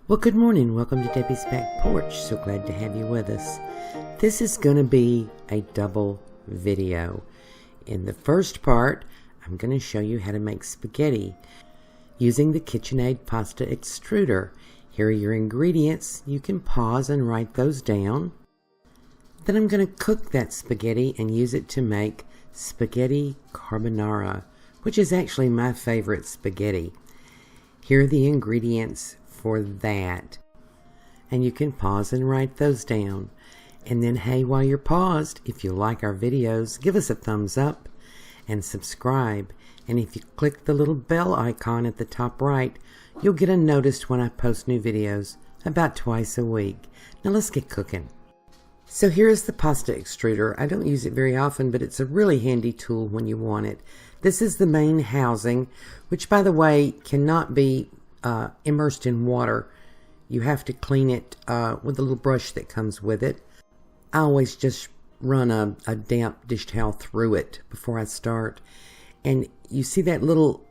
Well, good morning. Welcome to Debbie's Back Porch. So glad to have you with us. This is going to be a double video. In the first part, I'm going to show you how to make spaghetti using the KitchenAid Pasta Extruder. Here are your ingredients. You can pause and write those down. Then I'm going to cook that spaghetti and use it to make Spaghetti Carbonara, which is actually my favorite spaghetti. Here are the ingredients for that. And you can pause and write those down. And then, hey, while you're paused, if you like our videos, give us a thumbs up and subscribe. And if you click the little bell icon at the top right, you'll get a notice when I post new videos about twice a week. Now let's get cooking. So here is the pasta extruder. I don't use it very often, but it's a really handy tool when you want it. This is the main housing, which, by the way, cannot be immersed in water. You have to clean it with a little brush that comes with it. I always just run a damp dish towel through it before I start. And you see that little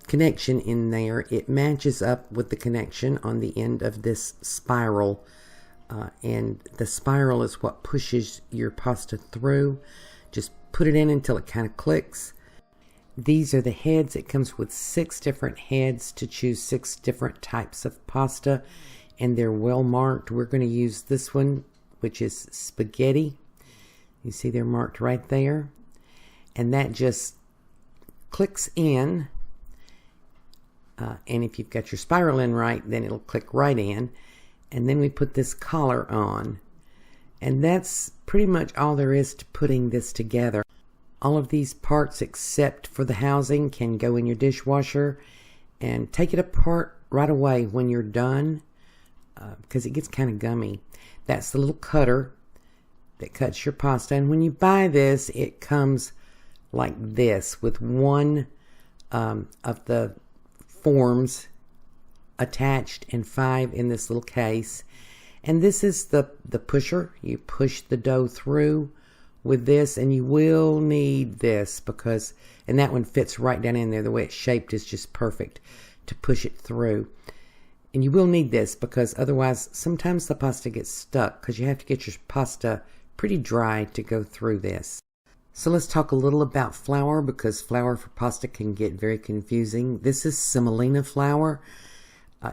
connection in there. It matches up with the connection on the end of this spiral. And the spiral is what pushes your pasta through. Just put it in until it kind of clicks. These are the heads. It comes with 6 different heads to choose 6 different types of pasta, and they're well marked. We're going to use this one, which is spaghetti. You see they're marked right there, and that just clicks in, and if you've got your spiral in right, then it'll click right in. And then we put this collar on, and that's pretty much all there is to putting this together. All of these parts except for the housing can go in your dishwasher, and take it apart right away when you're done because it gets kind of gummy. That's the little cutter that cuts your pasta, and when you buy this, it comes like this with one of the forms attached and 5 in this little case. And this is the pusher. You push the dough through with this, and you will need this because, and that one fits right down in there. The way it's shaped is just perfect to push it through. And you will need this because otherwise sometimes the pasta gets stuck because you have to get your pasta pretty dry to go through this. So let's talk a little about flour, because flour for pasta can get very confusing. This is semolina flour.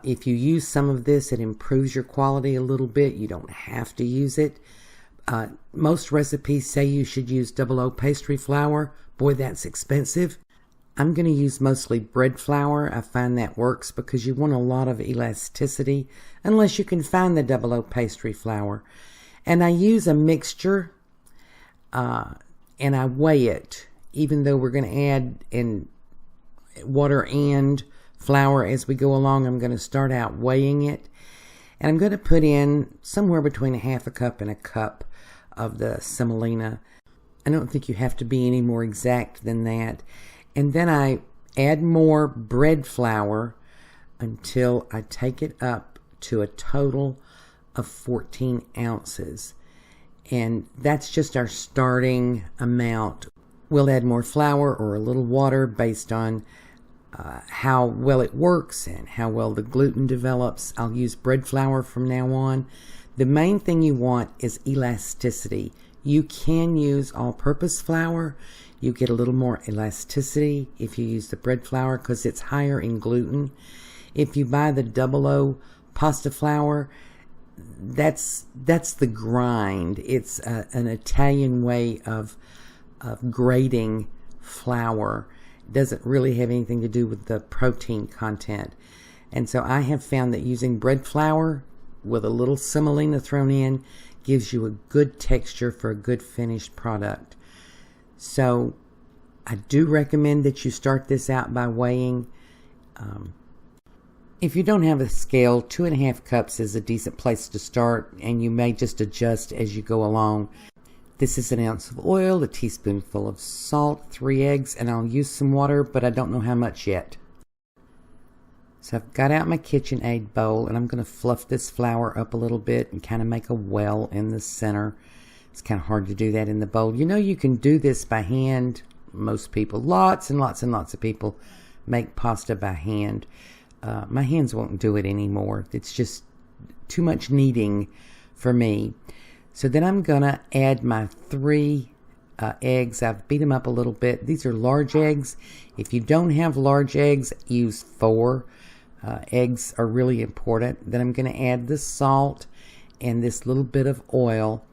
If you use some of this, it improves your quality a little bit. You don't have to use it. Most recipes say you should use 00 pastry flour. Boy, that's expensive. I'm going to use mostly bread flour. I find that works because you want a lot of elasticity, unless you can find the 00 pastry flour. And I use a mixture, and I weigh it, even though we're going to add in water and flour as we go along. I'm going to start out weighing it, and I'm going to put in somewhere between a half a cup and a cup of the semolina. I don't think you have to be any more exact than that. And then I add more bread flour until I take it up to a total of 14 ounces. And that's just our starting amount. We'll add more flour or a little water based on how well it works and how well the gluten develops. I'll use bread flour from now on. The main thing you want is elasticity. You can use all-purpose flour. You get a little more elasticity if you use the bread flour because it's higher in gluten. If you buy the 00 pasta flour, that's the grind. It's an Italian way of grating flour. Doesn't really have anything to do with the protein content. And so I have found that using bread flour with a little semolina thrown in gives you a good texture for a good finished product. So I do recommend that you start this out by weighing. If you don't have a scale, 2.5 cups is a decent place to start, and you may just adjust as you go along. This is 1 ounce of oil, a teaspoonful of salt, 3 eggs, and I'll use some water, but I don't know how much yet. So I've got out my KitchenAid bowl, and I'm going to fluff this flour up a little bit and kind of make a well in the center. It's kind of hard to do that in the bowl. You know, you can do this by hand. Most people, lots and lots and lots of people make pasta by hand. my hands won't do it anymore. It's just too much kneading for me. So then I'm going to add my 3 eggs. I've beat them up a little bit. These are large eggs. If you don't have large eggs, use 4. Eggs are really important. Then I'm going to add the salt and this little bit of oil.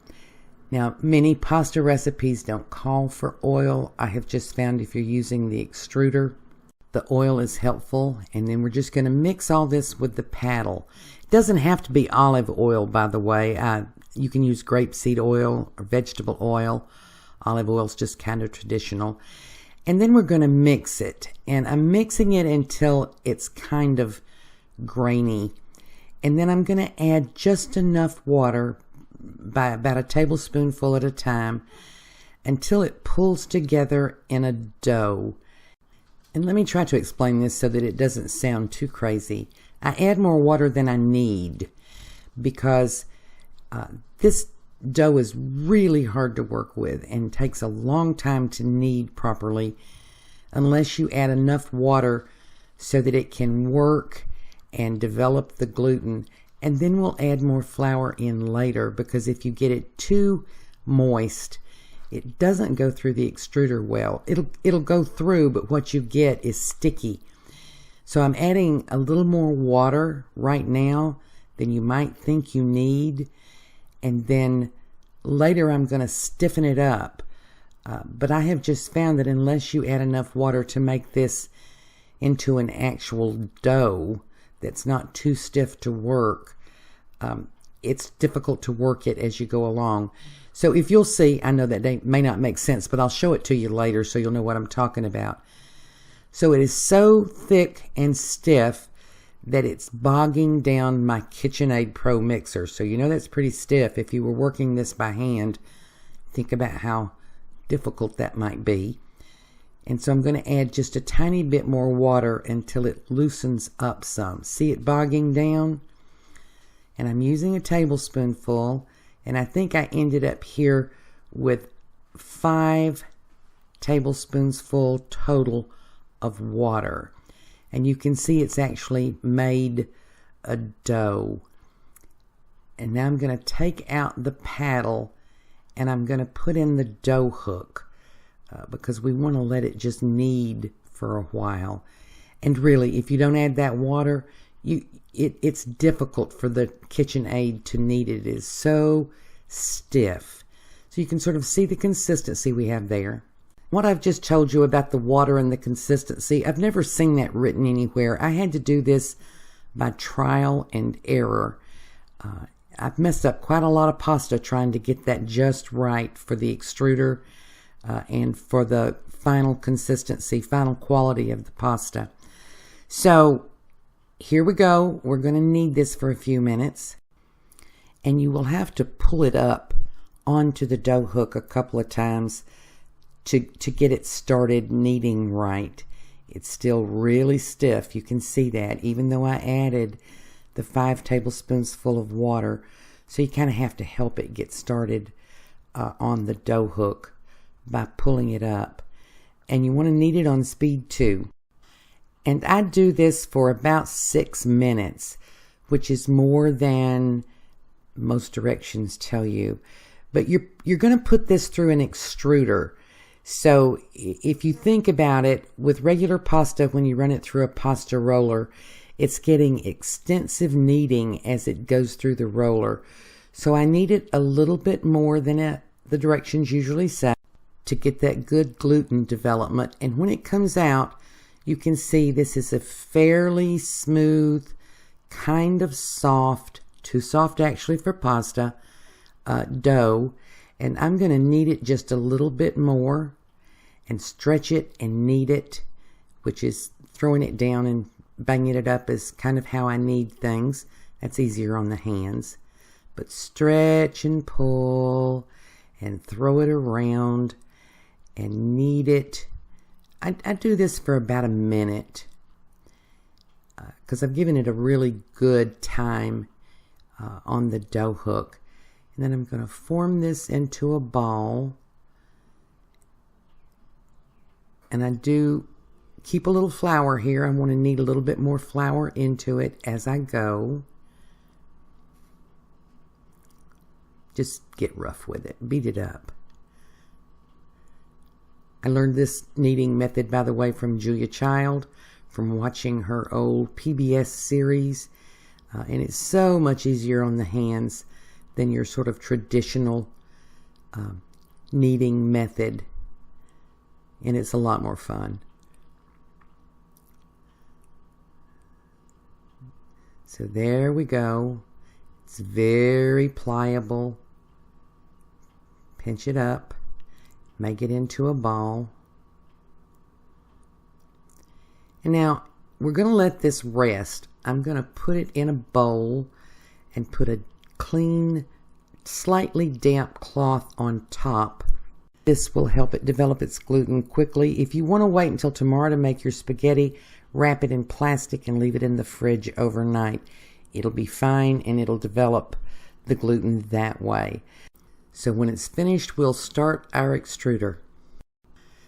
Now, many pasta recipes don't call for oil. I have just found if you're using the extruder, the oil is helpful. And then we're just going to mix all this with the paddle. It doesn't have to be olive oil, by the way. You can use grapeseed oil or vegetable oil. Olive oil is just kind of traditional. And then we're going to mix it. And I'm mixing it until it's kind of grainy. And then I'm going to add just enough water, by about a tablespoonful at a time, until it pulls together in a dough. And let me try to explain this so that it doesn't sound too crazy. I add more water than I need because this dough is really hard to work with and takes a long time to knead properly unless you add enough water so that it can work and develop the gluten. And then we'll add more flour in later, because if you get it too moist, it doesn't go through the extruder well. It'll go through, but what you get is sticky. So I'm adding a little more water right now than you might think you need. And then later I'm going to stiffen it up. But I have just found that unless you add enough water to make this into an actual dough that's not too stiff to work, it's difficult to work it as you go along. So if you'll see, I know that may not make sense, but I'll show it to you later so you'll know what I'm talking about. So it is so thick and stiff that it's bogging down my KitchenAid Pro mixer. So you know that's pretty stiff. If you were working this by hand, think about how difficult that might be. And so I'm going to add just a tiny bit more water until it loosens up some. See it bogging down? And I'm using a tablespoonful, and I think I ended up here with 5 tablespoons full total of water. And you can see it's actually made a dough. And now I'm going to take out the paddle and I'm going to put in the dough hook because we want to let it just knead for a while. And really, if you don't add that water, it's difficult for the KitchenAid to knead. It is so stiff. So you can sort of see the consistency we have there. What I've just told you about the water and the consistency, I've never seen that written anywhere. I had to do this by trial and error. I've messed up quite a lot of pasta trying to get that just right for the extruder and for the final consistency, final quality of the pasta. So here we go. We're going to knead this for a few minutes. And you will have to pull it up onto the dough hook a couple of times to get it started kneading right. It's still really stiff. You can see that, even though I added the 5 tablespoons full of water. So you kind of have to help it get started on the dough hook by pulling it up. And you want to knead it on speed 2. And I do this for about 6 minutes, which is more than most directions tell you. But you're going to put this through an extruder. So if you think about it, with regular pasta, when you run it through a pasta roller, it's getting extensive kneading as it goes through the roller. So I knead it a little bit more than the directions usually say to get that good gluten development. And when it comes out, you can see this is a fairly smooth, kind of soft, too soft actually for pasta, dough. And I'm going to knead it just a little bit more and stretch it and knead it, which is throwing it down and banging it up is kind of how I knead things. That's easier on the hands. But stretch and pull and throw it around and knead it. I do this for about a minute because I've given it a really good time on the dough hook. And then I'm going to form this into a ball. And I do keep a little flour here. I want to knead a little bit more flour into it as I go. Just get rough with it. Beat it up. I learned this kneading method, by the way, from Julia Child, from watching her old PBS series. And it's so much easier on the hands than your sort of traditional kneading method. And it's a lot more fun. So there we go. It's very pliable. Pinch it up. Make it into a ball. And now we're going to let this rest. I'm going to put it in a bowl and put a clean, slightly damp cloth on top. This will help it develop its gluten quickly. If you want to wait until tomorrow to make your spaghetti, wrap it in plastic and leave it in the fridge overnight. It'll be fine and it'll develop the gluten that way. So when it's finished, we'll start our extruder.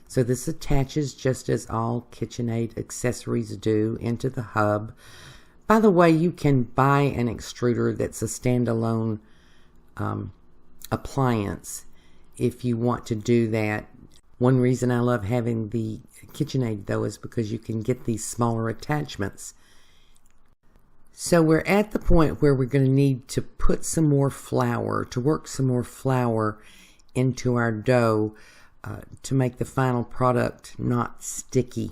So this attaches just as all KitchenAid accessories do into the hub. By the way, you can buy an extruder that's a standalone appliance if you want to do that. One reason I love having the KitchenAid though is because you can get these smaller attachments. So we're at the point where we're going to need to put some more flour, to work some more flour into our dough to make the final product not sticky.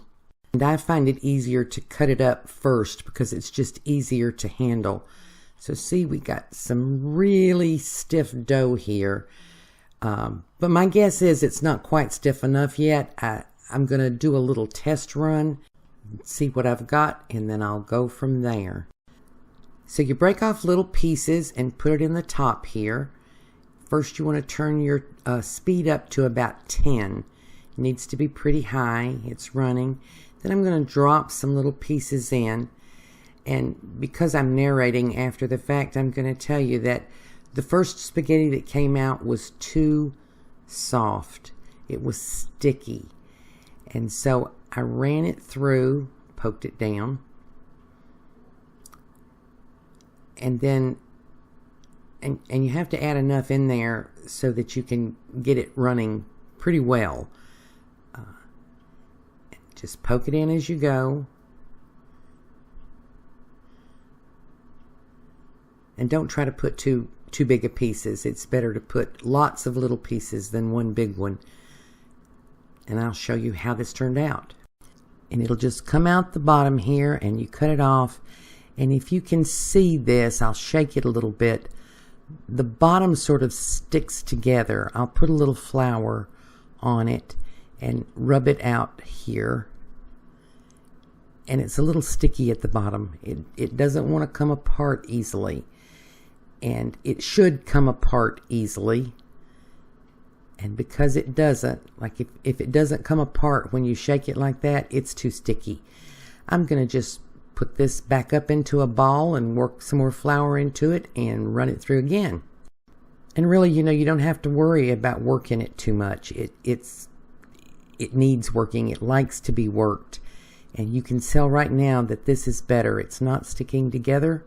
And I find it easier to cut it up first because it's just easier to handle. So see, we got some really stiff dough here. But my guess is it's not quite stiff enough yet. I'm going to do a little test run, see what I've got, and then I'll go from there. So you break off little pieces and put it in the top here. First you want to turn your speed up to about 10. It needs to be pretty high. It's running. Then I'm going to drop some little pieces in. And because I'm narrating after the fact, I'm going to tell you that the first spaghetti that came out was too soft. It was sticky. And so I ran it through, poked it down. And then, and you have to add enough in there so that you can get it running pretty well. Just poke it in as you go. And don't try to put too big of pieces. It's better to put lots of little pieces than one big one. And I'll show you how this turned out. And it'll just come out the bottom here and you cut it off. And if you can see this, I'll shake it a little bit. The bottom sort of sticks together. I'll put a little flour on it and rub it out here. And it's a little sticky at the bottom. It doesn't want to come apart easily. And it should come apart easily. And because it doesn't, like if it doesn't come apart when you shake it like that, it's too sticky. I'm going to just put this back up into a ball and work some more flour into it and run it through again. And really, you know, you don't have to worry about working it too much. It needs working. It likes to be worked. And you can tell right now that this is better. It's not sticking together.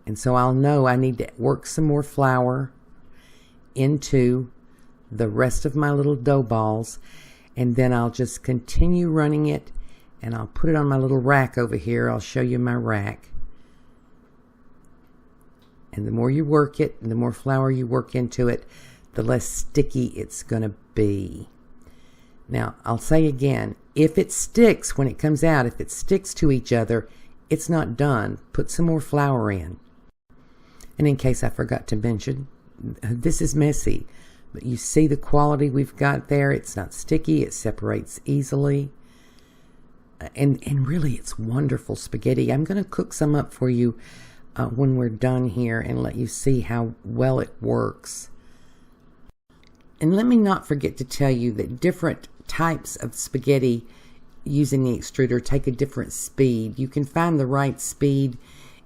And so I'll know I need to work some more flour into the rest of my little dough balls. And then I'll just continue running it. And I'll put it on my little rack over here. I'll show you my rack. And the more you work it, and the more flour you work into it, the less sticky it's going to be. Now, I'll say again, if it sticks when it comes out, if it sticks to each other, it's not done. Put some more flour in. And in case I forgot to mention, this is messy. But you see the quality we've got there. It's not sticky. It separates easily. And really, it's wonderful spaghetti. I'm going to cook some up for you when we're done here and let you see how well it works. And let me not forget to tell you that different types of spaghetti using the extruder take a different speed. You can find the right speed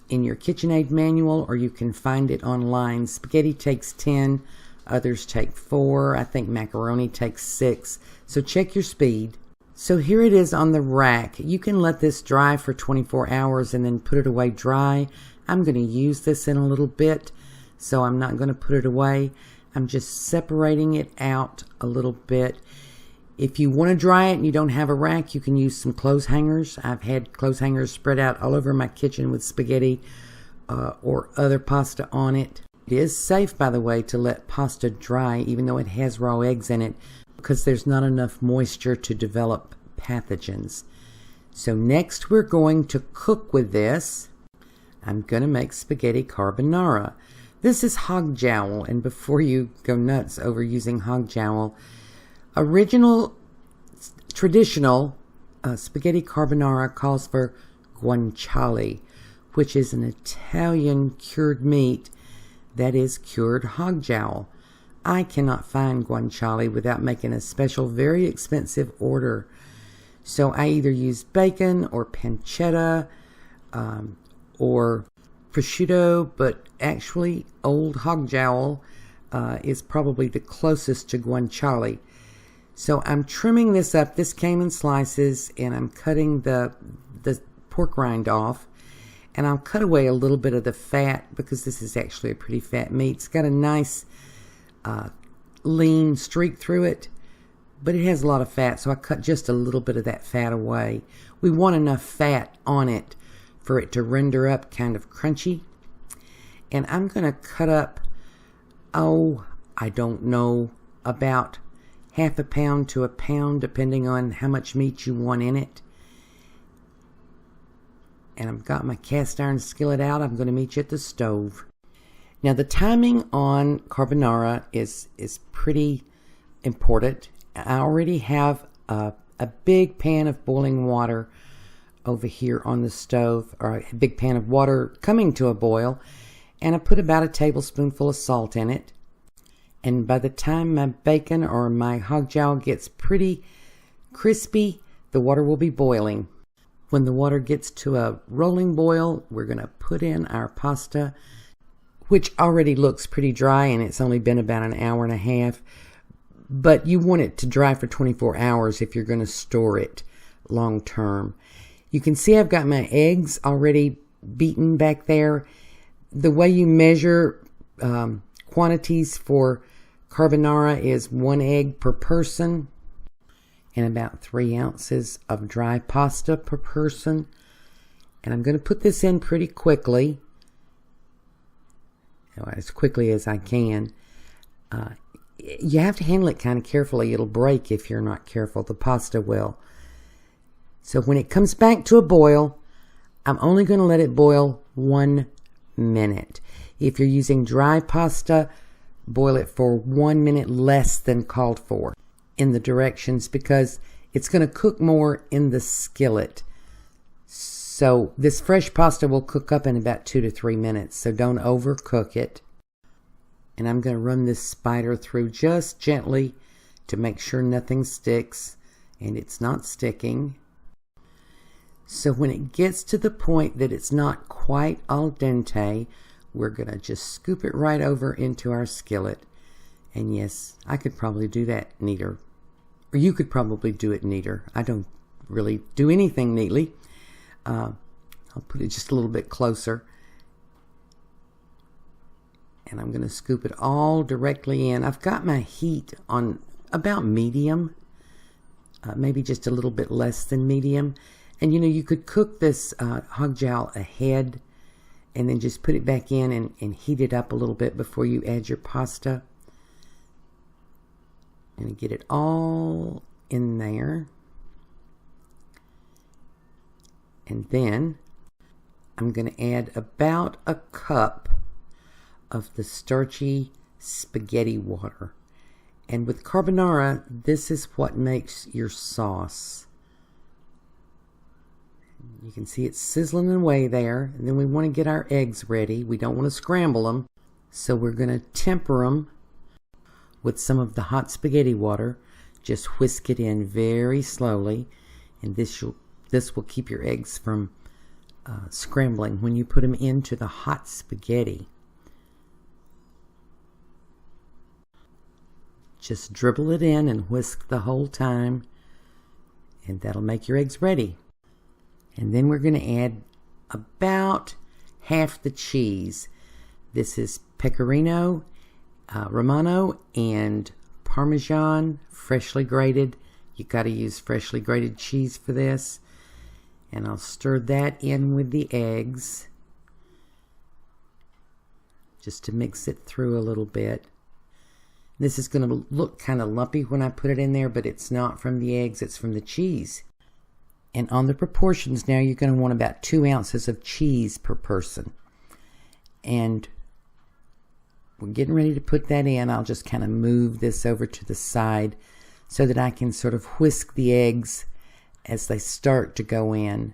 in your KitchenAid manual, or you can find it online. Spaghetti takes 10, others take 4. I think macaroni takes 6. So check your speed. So here it is on the rack. You can let this dry for 24 hours and then put it away dry. I'm going to use this in a little bit, so I'm not going to put it away. I'm just separating it out a little bit. If you want to dry it and you don't have a rack, you can use some clothes hangers. I've had clothes hangers spread out all over my kitchen with spaghetti or other pasta on it. It is safe, by the way, to let pasta dry even though it has raw eggs in it, because there's not enough moisture to develop pathogens. So next we're going to cook with this. I'm going to make spaghetti carbonara. This is hog jowl, and before you go nuts over using hog jowl, traditional spaghetti carbonara calls for guanciale, which is an Italian cured meat that is cured hog jowl. I cannot find guanciale without making a special, very expensive order. So I either use bacon or pancetta or prosciutto, but actually old hog jowl is probably the closest to guanciale. So I'm trimming this up. This came in slices, and I'm cutting the pork rind off. And I'll cut away a little bit of the fat because this is actually a pretty fat meat. It's got a nice lean streak through it, but it has a lot of fat, so I cut just a little bit of that fat away. We want enough fat on it for it to render up kind of crunchy. And I'm going to cut up, I don't know, about half a pound to a pound, depending on how much meat you want in it. And I've got my cast iron skillet out. I'm going to meet you at the stove. Now the timing on carbonara is pretty important. I already have a big pan of boiling water over here on the stove, or a big pan of water coming to a boil, and I put about a tablespoonful of salt in it. And by the time my bacon or my hog jowl gets pretty crispy, the water will be boiling. When the water gets to a rolling boil, we're going to put in our pasta, which already looks pretty dry, and it's only been about an hour and a half. But you want it to dry for 24 hours if you're going to store it long term. You can see I've got my eggs already beaten back there. The way you measure quantities for carbonara is 1 egg per person and about 3 ounces of dry pasta per person. And I'm going to put this in pretty quickly, as quickly as I can. You have to handle it kind of carefully. It'll break if you're not careful. The pasta will. So when it comes back to a boil, I'm only going to let it boil 1 minute. If you're using dry pasta, boil it for 1 minute less than called for in the directions, because it's going to cook more in the skillet. So this fresh pasta will cook up in about 2 to 3 minutes, so don't overcook it. And I'm going to run this spider through just gently to make sure nothing sticks, and it's not sticking. So when it gets to the point that it's not quite al dente, we're going to just scoop it right over into our skillet. And yes, I could probably do that neater. Or you could probably do it neater. I don't really do anything neatly. I'll put it just a little bit closer. And I'm going to scoop it all directly in. I've got my heat on about medium. Maybe just a little bit less than medium. And you know, you could cook this hog jowl ahead and then just put it back in and heat it up a little bit before you add your pasta. And get it all in there. And then I'm going to add about a cup of the starchy spaghetti water. And with carbonara, this is what makes your sauce. You can see it sizzling away there. And then we want to get our eggs ready. We don't want to scramble them. So we're going to temper them with some of the hot spaghetti water. Just whisk it in very slowly. And this will keep your eggs from scrambling when you put them into the hot spaghetti. Just dribble it in and whisk the whole time. and that'll make your eggs ready. And then we're going to add about half the cheese. This is Pecorino Romano and Parmesan, freshly grated. You got to use freshly grated cheese for this. And I'll stir that in with the eggs, just to mix it through a little bit. This is going to look kind of lumpy when I put it in there, but it's not from the eggs, it's from the cheese. And on the proportions now, you're going to want about 2 ounces of cheese per person. And we're getting ready to put that in. I'll just kind of move this over to the side so that I can sort of whisk the eggs as they start to go in.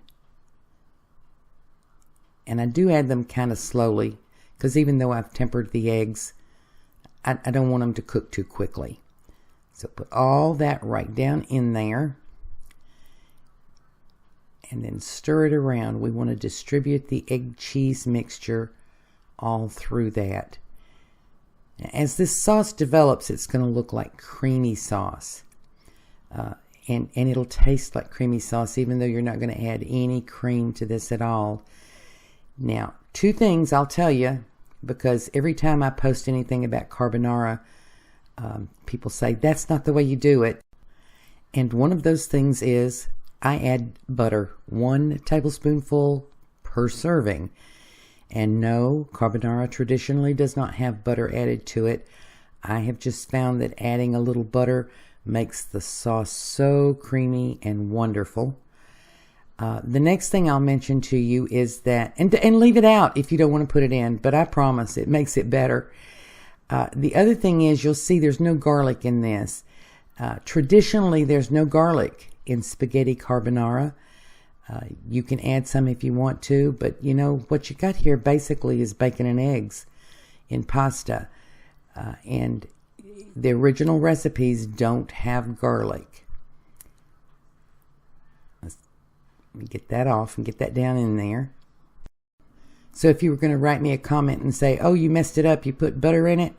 And I do add them kind of slowly, because even though I've tempered the eggs, I don't want them to cook too quickly. So put all that right down in there. And then stir it around. We want to distribute the egg cheese mixture all through that. As this sauce develops, it's going to look like creamy sauce. And it'll taste like creamy sauce, even though you're not going to add any cream to this at all. Now, 2 things I'll tell you, because every time I post anything about carbonara, people say, that's not the way you do it. And one of those things is I add butter, 1 tablespoonful per serving. And no, carbonara traditionally does not have butter added to it. I have just found that adding a little butter makes the sauce so creamy and wonderful. The next thing I'll mention to you is that, and leave it out if you don't want to put it in, but I promise it makes it better. The other thing is, you'll see there's no garlic in this. Traditionally, there's no garlic in spaghetti carbonara. You can add some if you want to, but you know, what you got here basically is bacon and eggs in pasta. And the original recipes don't have garlic. Let me get that off and get that down in there. So if you were going to write me a comment and say, oh, you messed it up, you put butter in it,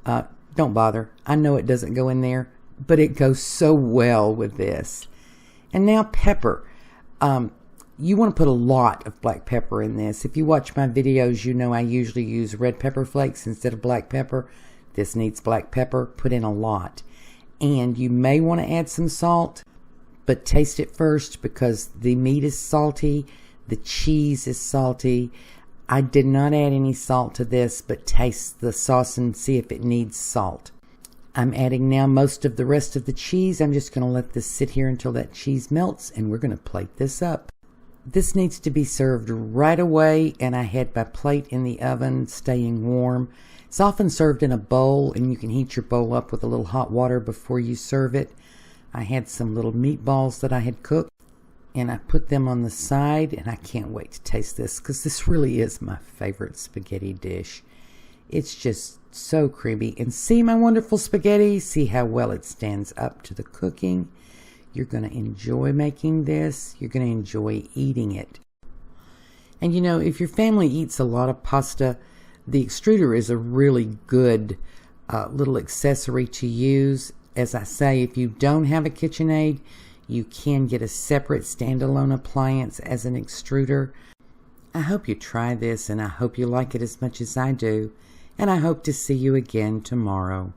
don't bother. I know it doesn't go in there, but it goes so well with this. And now pepper. You want to put a lot of black pepper in this. If you watch my videos, you know I usually use red pepper flakes instead of black pepper. This needs black pepper. Put in a lot. And you may want to add some salt, but taste it first, because the meat is salty, the cheese is salty. I did not add any salt to this, but taste the sauce and see if it needs salt. I'm adding now most of the rest of the cheese. I'm just going to let this sit here until that cheese melts, and we're going to plate this up. This needs to be served right away, and I had my plate in the oven staying warm. It's often served in a bowl, and you can heat your bowl up with a little hot water before you serve it. I had some little meatballs that I had cooked, and I put them on the side, and I can't wait to taste this, because this really is my favorite spaghetti dish. It's just so creamy. And see my wonderful spaghetti? See how well it stands up to the cooking? You're going to enjoy making this. You're going to enjoy eating it. And you know, if your family eats a lot of pasta, the extruder is a really good little accessory to use. As I say, if you don't have a KitchenAid, you can get a separate standalone appliance as an extruder. I hope you try this, and I hope you like it as much as I do. And I hope to see you again tomorrow.